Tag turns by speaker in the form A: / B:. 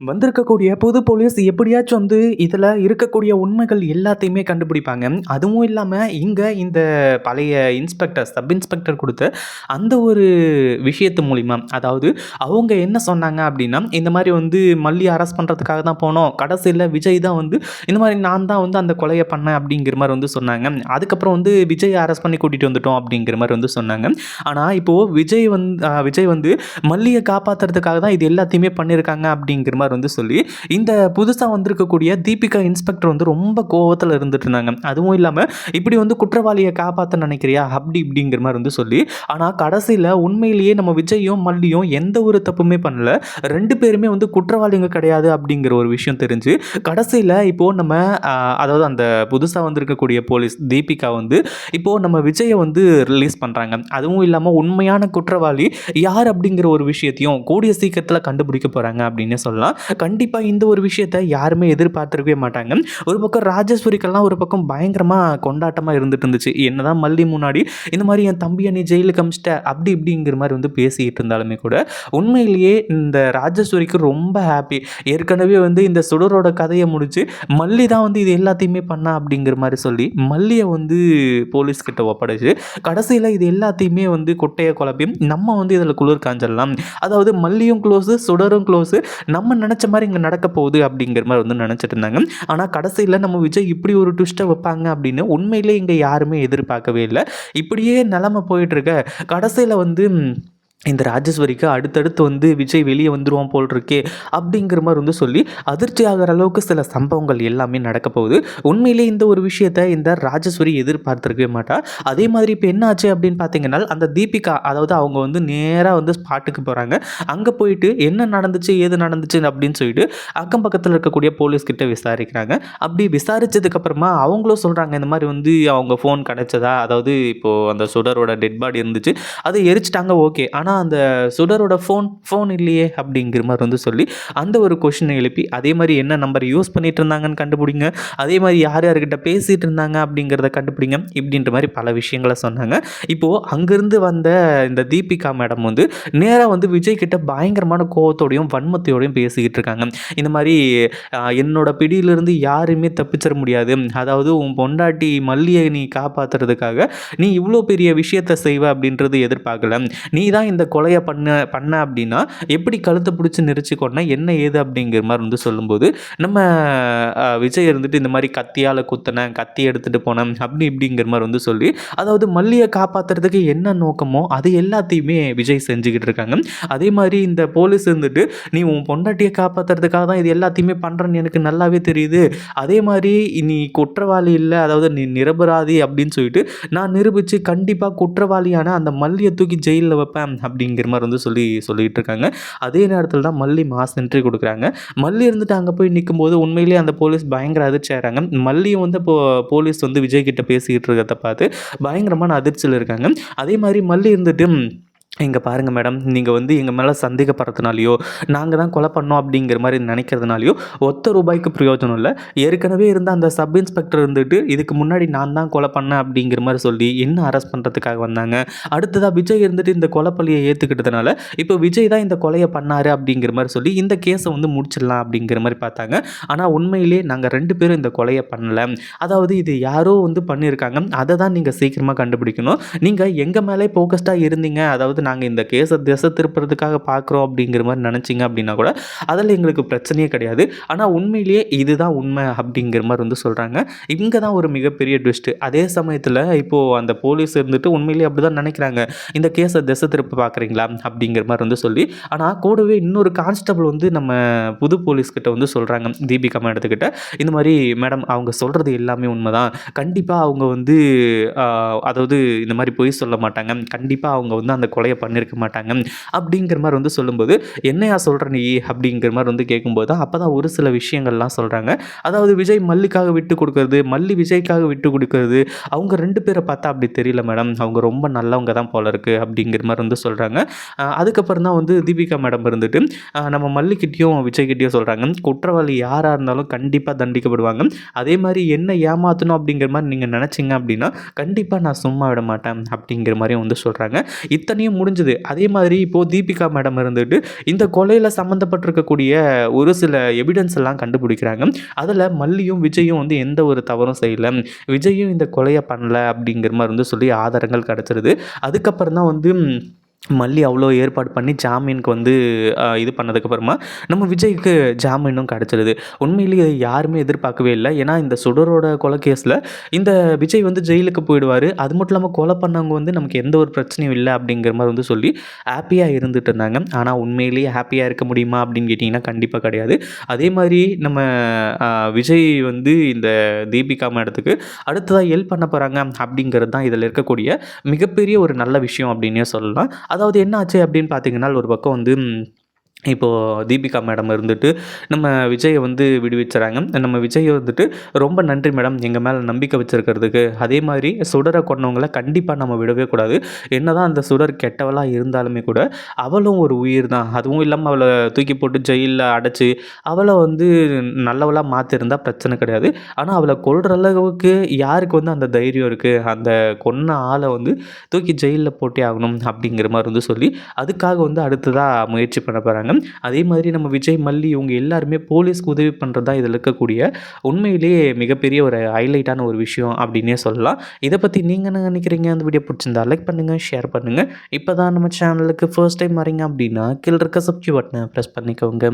A: வந்திருக்கக்கூடிய புது போலீஸ் எப்படியாச்சும் வந்து இதில இருக்கக்கூடிய உண்மைகள் எல்லாத்தையுமே கண்டுபிடிப்பாங்க. அதுவும் இல்லாம இங்க இந்த பழைய இன்ஸ்பெக்டர், சப் இன்ஸ்பெக்டர் குடுத்த அந்த ஒரு விஷயத்து மூலியமா, அதாவது அவங்க என்ன சொன்னாங்க அப்டின்னா, இந்த மாரி வந்து மல்லிய அரெஸ்ட் பண்றதுக்காக தான் போனோம். கடைசில விஜய் தான் வந்து இந்த மாரி நான் தான் வந்து அந்த கொலைய பண்ணேன் அப்டிங்கிற மாரி வந்து சொன்னாங்க. அதுக்கப்புறம் வந்து விஜய அரெஸ்ட் பண்ணி கூட்டிட்டு வந்துட்டோம் அப்டிங்கிற மாரி வந்து சொன்னாங்க. ஆனா இப்போ விஜய் வந்து மல்லிய காப்பாத்துறதுக்காக தான் இது எல்லாத்தையுமே பண்ணியிருக்காங்க அப்படிங்கிற மாரி வந்து சொல்லி, இந்த புதுசா வந்திருக்கக்கூடிய தீபிகா இன்ஸ்பெக்டர் வந்து ரொம்ப கோவத்துல இருந்துட்டு இருந்தாங்க. அதுவும் இல்லாம, "இப்படி வந்து குற்றவாளிய காப்பாத்த நினைக்கிறியா?" அப்படி இப்படிங்கிற மாரி வந்து சொல்லி, ஆனா கடைசில உண்மையிலேயே நம்ம விஜயும், மல்லியும் எந்த ஒரு தப்புமே பண்ணல. 2 பேருமே வந்து குற்றவாளிங்க கிடையாது அப்படிங்கிற ஒரு விஷயம் தெரிஞ்சு, கடைசில இப்போ நம்ம அ அதாவது அந்த புதுசா வந்திருக்கக்கூடிய போலீஸ் தீபிகா வந்து, இப்போ நம்ம விஜய வந்து ரிலீஸ் பண்றாங்க. அதுவும் இல்லாம உண்மையான குற்றவாளி யார் அப்படிங்கிற ஒரு விஷயத்தையும் கூடிய சீக்கிரத்துல கண்டுபிடிக்க போறாங்க அப்படின்னே சொல்லலாம். கண்டிப்பா இந்த ஒரு விஷயத்த யாருமே எதிர்பார்த்திருக்கவே மாட்டாங்க. ஒரு பக்கம் ராஜேஸ்வரிக்கெல்லாம் ஒரு பக்கம் பயங்கரமா கொண்டாட்டமா இருந்துட்டு இருந்துச்சு. என்னதான் மல்லி முன்னாடி இந்த மாரி என் தம்பிய நீ ஜெயிலுக்கு அனுப்பிச்சிட்ட அப்படி இப்படிங்கிற மாரி வந்து பேசிட்டு இருந்தாலுமே கூட, உண்மையிலேயே இந்த ராஜேஸ்வரிக்கு ரொம்ப ஹாப்பி. ஏற்கனவே வந்து இந்த சுடரோட கதைய முடிச்சு, மல்லி தான் வந்து இது எல்லாத்தையுமே பண்ணா அப்படிங்கிற மாரி சொல்லி, மல்லிய வந்து போலீஸ் கிட்ட ஒப்படைச்சு, கடைசியில இது எல்லாத்தையுமே வந்து கொட்டைய குழப்பி நம்ம வந்து இதில குளிர் காஞ்சிடலாம். அதாவது மல்லியும் க்ளோஸு, சுடரும் க்ளோஸு. நம்ம நெனச்ச மாரி இங்க நடக்க போகுது அப்படிங்கிற மாரி வந்து நெனச்சிட்டு இருந்தாங்க. ஆனா கடைசியில நம்ம விஜய் இப்படி ஒரு ட்விஸ்ட்ட வைப்பாங்க அப்படின்னு உண்மையிலே இங்க யாருமே எதிர்பார்க்கவே இல்ல. இப்படியே நெலைம போயிட்டு இருக்க, கடைசியில வந்து இந்த ராஜேஸ்வரிக்கு அடுத்தடுத்து வந்து விஜய் வெளிய வந்துருவான் போல் இருக்கே! அப்படிங்கிற மாரி வந்து சொல்லி, அதிர்ச்சி ஆகுற அளவுக்கு சில சம்பவங்கள் எல்லாமே நடக்க போகுது. உண்மையிலேயே இந்த ஒரு விஷயத்த இந்த ராஜேஸ்வரி எதிர்பார்த்திருக்கவே மாட்டா. அதே மாதிரி இப்ப என்ன ஆச்சு அப்படின்னு பார்த்தீங்கன்னா, அந்த தீபிகா அதாவது அவங்க வந்து நேரா வந்து ஸ்பாட்டுக்கு போறாங்க. அங்க போயிட்டு என்ன நடந்துச்சு, ஏது நடந்துச்சு அப்படின்னு சொல்லிட்டு அக்கம் பக்கத்துல இருக்கக்கூடிய போலீஸ் கிட்ட விசாரிக்கிறாங்க. அப்படி விசாரிச்சதுக்கு அப்புறமா அவங்களும் சொல்றாங்க, இந்த மாரி வந்து அவங்க ஃபோன் கிடைச்சதா, அதாவது இப்போ அந்த சுடரோட டெட் பாடி இருந்துச்சு. அத எரிச்சுட்டாங்க ஓகே. ஆனா அந்த சுடரோட ஃபோன் இல்லையே அப்படிங்கிற மாரி வந்து சொல்லி, அந்த ஒரு கொஸ்டின எழுப்பி, அதே மாரி என்ன நம்பர் யூஸ் பண்ணிட்டு இருந்தாங்கன்னு கண்டுபிடிங்க. அதே மாரி யார் யார்கிட்ட பேசிட்டு இருந்தாங்க அப்படிங்கிறத கண்டுபிடிங்க. இப்படின்ற மாரி பல விஷயங்கள சொன்னாங்க. இப்போ அங்கிருந்து வந்த இந்த தீபிகா மேடம் வந்து நேரா வந்து விஜய் கிட்ட பயங்கரமான கோவத்தோடையும், வன்மத்தோடையும் பேசிக்கிட்டு இருக்காங்க. இந்த மாரி என்னோட பிடியிலிருந்து யாருமே தப்பிச்சிட முடியாது. அதாவது உன் பொண்டாட்டி மல்லிய நீ காப்பாத்துறதுக்காக நீ இவ்ளோ பெரிய விஷயத்த செய்வ அப்படின்றது எதிர்பார்க்கல. நீ தான் இந்த கொலைய பண்ண அப்படின்னா, எப்படி கழுத்த புடிச்சு நெரிச்சு கொன்ன? என்ன ஏது அப்படிங்கிற மாரி வந்து சொல்லும்போது, நம்ம விஜய் இருந்துட்டு இந்த மாரி கத்தியால குத்துனேன், கத்தி எடுத்துட்டு போனேன், அப்படி இப்படிங்கிற மாரி வந்து சொல்லி, அதாவது மல்லிய காப்பாத்துறதுக்கு என்ன நோக்கமோ, அது எல்லாத்தையுமே விஜய் செஞ்சுகிட்டு இருக்காங்க. அதே மாரி இந்த போலீஸ் இருந்துட்டு, "நீ உன் பொண்டாட்டிய காப்பாத்துறதுக்காக தான் இது எல்லாத்தையுமே பண்றன்னு எனக்கு நல்லாவே தெரியுது. அதே மாரி நீ குற்றவாளி இல்ல, அதாவது நீ நிரபராதி அப்படின்னு சொல்லிட்டு, நான் நிரூபிச்சு கண்டிப்பா குற்றவாளியான அந்த மல்லிய தூக்கி ஜெயில்ல வைப்பேன்." அப்படிங்கிற மாரி வந்து சொல்லிட்டு இருக்காங்க. அதே நேரத்தில தான் மல்லி மாஸ் என்ட்ரி குடுக்குறாங்க. மல்லி இருந்துட்டு அங்க போய் நிக்கும்போது உண்மையிலேயே அந்த போலீஸ் பயங்கர அதிர்ச்சி ஆயிறாங்க. மல்லியும் வந்து போலீஸ் வந்து விஜய் கிட்ட பேசிக்கிட்டு இருக்கிறத பார்த்து பயங்கரமான அதிர்ச்சியில இருக்காங்க. அதே மாரி மல்லி இருந்துட்டு "இங்க பாருங்க மேடம், நீங்க வந்து எங்க மேல சந்தேகப்படுறதுனாலயோ, நாங்க தான் கொலை பண்ணோம் அப்படிங்கிற மாரி நெனைக்கிறதுனாலயோ, ரூ. 1க்கு பிரயோஜனம் இல்ல. ஏற்கனவே இருந்த அந்த சப் இன்ஸ்பெக்டர் இருந்துட்டு, இதுக்கு முன்னாடி நான் தான் கொலை பண்ணேன் அப்படிங்கிற மாரி சொல்லி, என்ன அரெஸ்ட் பண்றதுக்காக வந்தாங்க. அடுத்ததா விஜய் இருந்துட்டு இந்த கொலை பழிய ஏத்துக்கிட்டதுனால, இப்போ விஜய் தான் இந்த கொலைய பண்ணாரு அப்படிங்கிற மாரி சொல்லி, இந்த கேஸ வந்து முடிச்சிடலாம் அப்படிங்கிற மாரி பார்த்தாங்க. ஆனா உண்மையிலேயே நாங்க 2 பேரும் இந்த கொலைய பண்ணல. அதாவது இது யாரோ வந்து பண்ணியிருக்காங்க. அத தான் நீங்க சீக்கிரமா கண்டுபிடிக்கணும். நீங்க எங்க மேலே ஃபோகஸ்டா இருந்தீங்க. அதாவது நாங்க இந்த கேஸ திசை திருப்புறதுக்காக பார்க்குறோம் அப்படிங்கிற மாரி நெனச்சீங்க அப்படின்னா கூட, அதில எங்களுக்கு பிரச்சனையே கிடையாது. ஆனா உண்மையிலேயே இதுதான் உண்மை அப்படிங்கிற மாரி வந்து சொல்றாங்க. இங்க தான் ஒரு மிகப்பெரிய ட்விஸ்ட். அதே சமயத்தில இப்போ அந்த போலீஸ் இருந்துட்டு உண்மையிலேயே அப்படிதான் நெனைக்கிறாங்க. இந்த கேஸ திசை திருப்ப பார்க்குறீங்களா? அப்படிங்கிற மாரி வந்து சொல்லி, ஆனா கூடவே இன்னொரு கான்ஸ்டபிள் வந்து நம்ம புது போலீஸ் கிட்ட வந்து சொல்றாங்க. தீபிகா மேடத்துக்கிட்ட. இந்த மாரி மேடம் அவங்க சொல்றது எல்லாமே உண்மதான். கண்டிப்பா அவங்க வந்து அ அதாவது இந்த மாரி பொய் சொல்ல மாட்டாங்க. கண்டிப்பா அவங்க வந்து அந்த கொலைய பண்ணியிருக்க மாட்டாங்க. அப்படிங்கிற மாரி வந்து சொல்லும்போது, "என்னய்யா சொல்ற நீ?" அப்படிங்கிற மாரி வந்து கேட்கும்போது தான், அப்பதான் ஒரு சில விஷயங்கள்லாம் சொல்றாங்க. அதாவது விஜய் மல்லிக்காக விட்டு குடுக்குறது, மல்லி விஜய்க்காக விட்டு குடுக்குறது, அவங்க 2 பேர பார்த்தா அப்படி தெரியல மேடம். அவங்க ரொம்ப நல்லவங்க தான் போல இருக்கு அப்படிங்கிற மாரி வந்து சொல்றாங்க. அதுக்கப்புறம் தான் வந்து தீபிகா மேடம் இருந்துட்டு, நம்ம மல்லிகிட்டயும், விஜய்கிட்டயும் சொல்றாங்க. குற்றவாளி யாரா இருந்தாலும் கண்டிப்பா தண்டிக்கப்படுவாங்க. அதே மாரி என்ன ஏமாத்தணும் அப்படிங்கிற மாரி நீங்க நெனச்சீங்க அப்படின்னா, கண்டிப்பா நான் சும்மா விட மாட்டேன் அப்படிங்கிற மாரியும் வந்து சொல்றாங்க. இத்தனையும் முடிஞ்சுது. அதே மாதிரி இப்போ தீபிகா மேடம் இருந்துட்டு இந்த கொலையில சம்மந்தப்பட்டிருக்கக்கூடிய ஒரு சில எவிடன்ஸ் எல்லாம் கண்டுபிடிக்கிறாங்க. அதில மல்லியும், விஜயும் வந்து எந்த ஒரு தவறும் செய்யல. விஜயும் இந்த கொலைய பண்ணல அப்படிங்கிற மாரி வந்து சொல்லி ஆதாரங்கள் கிடைச்சிருது. அதுக்கப்புறம் தான் வந்து மல்லி அவ்வளோ ஏற்பாடு பண்ணி ஜாமீனுக்கு வந்து இது பண்ணதுக்கப்புறமா நம்ம விஜய்க்கு ஜாமீனும் கிடச்சிருது. உண்மையிலேயே இதை யாருமே எதிர்பார்க்கவே இல்ல. ஏன்னா இந்த சுடரோட கொலை கேஸில இந்த விஜய் வந்து ஜெயிலுக்கு போயிடுவாரு. அது மட்டும் இல்லாம கொலை பண்ணவங்க வந்து நமக்கு எந்த ஒரு பிரச்சனையும் இல்ல அப்படிங்கிற மாரி வந்து சொல்லி ஹேப்பியா இருந்துட்டு இருந்தாங்க. ஆனா உண்மையிலேயே ஹேப்பியா இருக்க முடியுமா அப்படின்னு கேட்டீங்கன்னா, கண்டிப்பா கிடையாது. அதே மாரி நம்ம அ விஜய் வந்து இந்த தீபிகா மேடத்துக்கு அடுத்ததா ஹெல்ப் பண்ண போறாங்க அப்படிங்கிறது தான் இதில இருக்கக்கூடிய மிகப்பெரிய ஒரு நல்ல விஷயம் அப்படின்னே சொல்லலாம். அதாவது என்ன ஆச்சு அப்படின்னு பார்த்தீங்கன்னா, ஒரு பக்கம் வந்து இப்போ தீபிகா மேடம் இருந்துட்டு நம்ம விஜய வந்து விடுவிச்சுறாங்க. நம்ம விஜய் வந்துட்டு ரொம்ப நன்றி மேடம் எங்க மேல நம்பிக்கை வச்சிருக்கிறதுக்கு. அதே மாதிரி சுடர கொன்னவங்கள கண்டிப்பா நம்ம விடவே கூடாது. என்னதான் அந்த சுடர் கெட்டவளா இருந்தாலுமே கூட, அவளும் ஒரு உயிர் தான். அதுவும் இல்லாம அவள தூக்கி போட்டு ஜெயில்ல அடைச்சு, அவள வந்து நல்லவளா மாத்திருந்தா பிரச்சனை கிடையாது. ஆனா அவள கொல்ற அளவுக்கு யாருக்கு வந்து அந்த தைரியம் இருக்கு? அந்த கொன்ன ஆள வந்து தூக்கி ஜெயில்ல போட்டே ஆகணும் அப்படிங்கிற மாரி வந்து சொல்லி, அதுக்காக வந்து அடுத்ததா முயற்சி பண்ண போறாங்க. அதே மாதிரி நம்ம விஜய், மல்லி இவங்க எல்லாருமே போலீஸ்க்கு உதவி பண்ணுறது தான் இதில் இருக்கக்கூடிய உண்மையிலேயே மிகப்பெரிய ஒரு ஹைலைட்டான ஒரு விஷயம் அப்படின்னே சொல்லலாம். இதை பற்றி நீங்கள் என்ன நினைக்கிறீங்க? அந்த வீடியோ பிடிச்சிருந்தா லைக் பண்ணுங்கள், ஷேர் பண்ணுங்கள். இப்போ தான் நம்ம சேனலுக்கு ஃபர்ஸ்ட் டைம் வரீங்க அப்படின்னா கீழே இருக்க சப்ஸ்கிரைப் பட்டனை ப்ரெஸ் பண்ணிக்கோங்க.